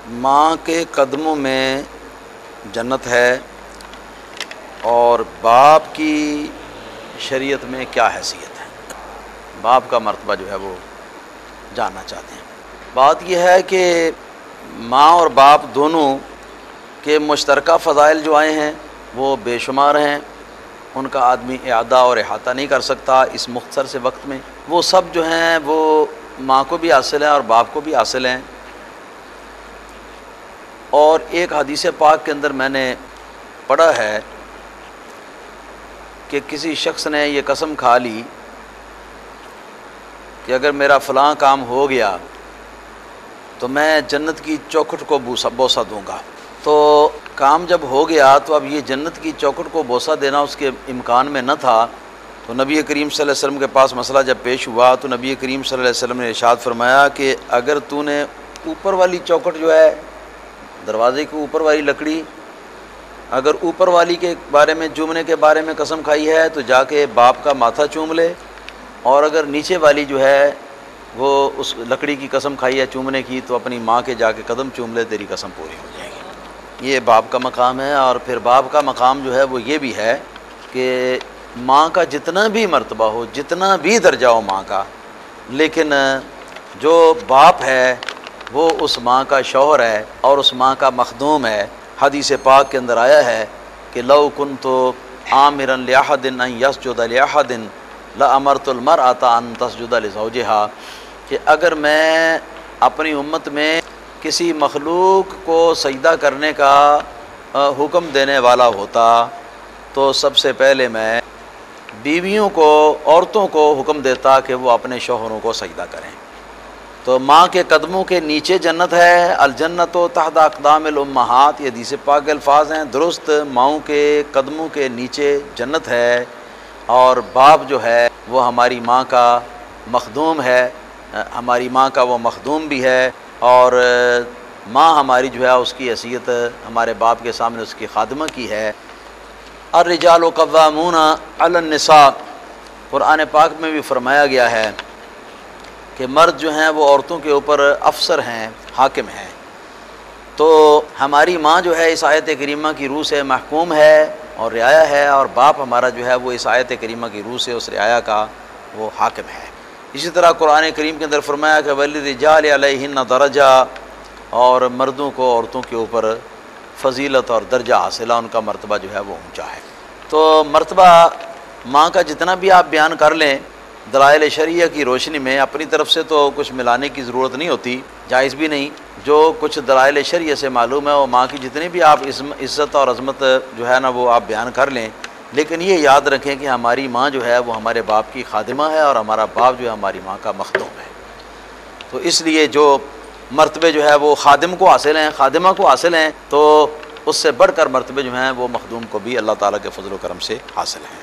ماں کے قدموں میں جنت ہے اور باپ کی شریعت میں کیا حیثیت ہے، باپ کا مرتبہ جو ہے وہ جاننا چاہتے ہیں۔ بات یہ ہے کہ ماں اور باپ دونوں کے مشترکہ فضائل جو آئے ہیں وہ بے شمار ہیں، ان کا آدمی اعادہ اور احاطہ نہیں کر سکتا اس مختصر سے وقت میں۔ وہ سب جو ہیں وہ ماں کو بھی حاصل ہیں اور باپ کو بھی حاصل ہیں۔ اور ایک حدیث پاک کے اندر میں نے پڑھا ہے کہ کسی شخص نے یہ قسم کھا لی کہ اگر میرا فلاں کام ہو گیا تو میں جنت کی چوکھٹ کو بوسہ دوں گا۔ تو کام جب ہو گیا تو اب یہ جنت کی چوکھٹ کو بوسہ دینا اس کے امکان میں نہ تھا، تو نبی کریم صلی اللہ علیہ وسلم کے پاس مسئلہ جب پیش ہوا تو نبی کریم صلی اللہ علیہ وسلم نے ارشاد فرمایا کہ اگر تو نے اوپر والی چوکھٹ جو ہے دروازے کی اوپر والی لکڑی، اگر اوپر والی کے بارے میں چومنے کے بارے میں قسم کھائی ہے تو جا کے باپ کا ماتھا چوم لے، اور اگر نیچے والی جو ہے وہ اس لکڑی کی قسم کھائی ہے چومنے کی تو اپنی ماں کے جا کے قدم چوم لے، تیری قسم پوری ہو جائے گی۔ یہ باپ کا مقام ہے۔ اور پھر باپ کا مقام جو ہے وہ یہ بھی ہے کہ ماں کا جتنا بھی مرتبہ ہو، جتنا بھی درجہ ہو ماں کا، لیکن جو باپ ہے وہ اس ماں کا شوہر ہے اور اس ماں کا مخدوم ہے۔ حدیث پاک کے اندر آیا ہے کہ لو کنت آمرا لأحد ان یسجد لأحد لأمرت المرأة ان تسجد لزوجها، کہ اگر میں اپنی امت میں کسی مخلوق کو سجدہ کرنے کا حکم دینے والا ہوتا تو سب سے پہلے میں بیویوں کو، عورتوں کو حکم دیتا کہ وہ اپنے شوہروں کو سجدہ کریں۔ تو ماں کے قدموں کے نیچے جنت ہے، الجنت تحت اقدام الامہات، یہ حدیث پاک کے الفاظ ہیں۔ درست ماؤں کے قدموں کے نیچے جنت ہے، اور باپ جو ہے وہ ہماری ماں کا مخدوم ہے، ہماری ماں کا وہ مخدوم بھی ہے، اور ماں ہماری جو ہے اس کی حیثیت ہمارے باپ کے سامنے اس کی خادمہ کی ہے۔ الرجال قوامون علی النساء، قرآن پاک میں بھی فرمایا گیا ہے کہ مرد جو ہیں وہ عورتوں کے اوپر افسر ہیں، حاکم ہیں۔ تو ہماری ماں جو ہے اس آیت کریمہ کی روح سے محکوم ہے اور رعایا ہے، اور باپ ہمارا جو ہے وہ اس آیت کریمہ کی روح سے اس رعایا کا وہ حاکم ہے۔ اسی طرح قرآن کریم کے اندر فرمایا کہ وَلِلرِّجَالِ عَلَيْهِنَّ دَرَجَةٌ، اور مردوں کو عورتوں کے اوپر فضیلت اور درجہ حاصل ہے، ان کا مرتبہ جو ہے وہ اونچا ہے۔ تو مرتبہ ماں کا جتنا بھی آپ بیان کر لیں دلائل شرعیہ کی روشنی میں، اپنی طرف سے تو کچھ ملانے کی ضرورت نہیں ہوتی، جائز بھی نہیں۔ جو کچھ دلائل شرعیہ سے معلوم ہے وہ ماں کی جتنی بھی آپ عزت اور عظمت جو ہے نا وہ آپ بیان کر لیں، لیکن یہ یاد رکھیں کہ ہماری ماں جو ہے وہ ہمارے باپ کی خادمہ ہے اور ہمارا باپ جو ہے ہماری ماں کا مخدوم ہے۔ تو اس لیے جو مرتبے جو ہے وہ خادم کو حاصل ہیں، خادمہ کو حاصل ہیں، تو اس سے بڑھ کر مرتبے جو ہیں وہ مخدوم کو بھی اللہ تعالیٰ کے فضل و کرم سے حاصل ہیں۔